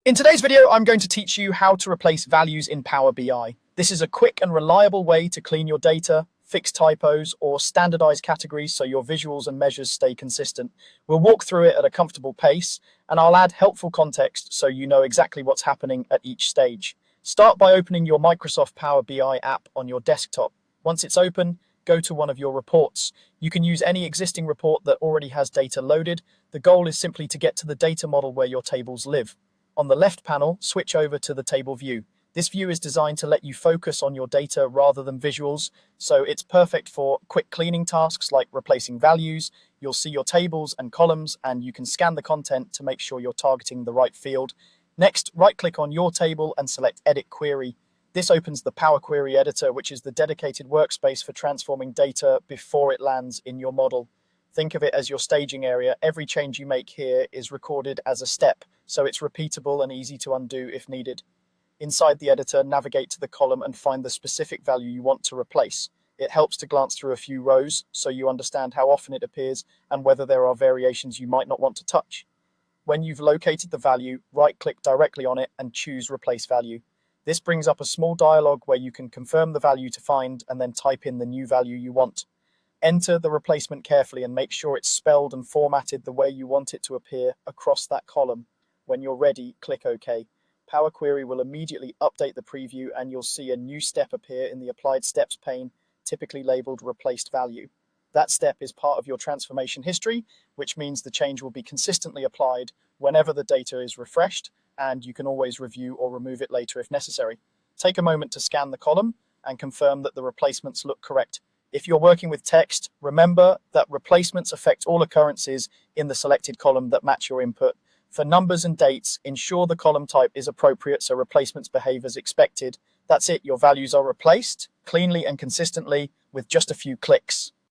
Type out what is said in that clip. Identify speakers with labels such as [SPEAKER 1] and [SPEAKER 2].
[SPEAKER 1] In today's video, I'm going to teach you how to replace values in Power BI. This is a quick and reliable way to clean your data, fix typos, or standardize categories so your visuals and measures stay consistent. We'll walk through it at a comfortable pace, and I'll add helpful context so you know exactly what's happening at each stage. Start by opening your Microsoft Power BI app on your desktop. Once it's open, go to one of your reports. You can use any existing report that already has data loaded. The goal is simply to get to the data model where your tables live. On the left panel, switch over to the table view. This view is designed to let you focus on your data rather than visuals, so it's perfect for quick cleaning tasks like replacing values. You'll see your tables and columns, and you can scan the content to make sure you're targeting the right field. Next, right-click on your table and select Edit Query. This opens the Power Query Editor, which is the dedicated workspace for transforming data before it lands in your model. Think of it as your staging area. Every change you make here is recorded as a step, so it's repeatable and easy to undo if needed. Inside the editor, navigate to the column and find the specific value you want to replace. It helps to glance through a few rows so you understand how often it appears and whether there are variations you might not want to touch. When you've located the value, right-click directly on it and choose Replace Value. This brings up a small dialog where you can confirm the value to find and then type in the new value you want. Enter the replacement carefully and make sure it's spelled and formatted the way you want it to appear across that column. When you're ready, click OK. Power Query will immediately update the preview and you'll see a new step appear in the Applied Steps pane, typically labeled Replaced Value. That step is part of your transformation history, which means the change will be consistently applied whenever the data is refreshed, and you can always review or remove it later if necessary. Take a moment to scan the column and confirm that the replacements look correct. If you're working with text, remember that replacements affect all occurrences in the selected column that match your input. For numbers and dates, ensure the column type is appropriate so replacements behave as expected. That's it, your values are replaced cleanly and consistently with just a few clicks.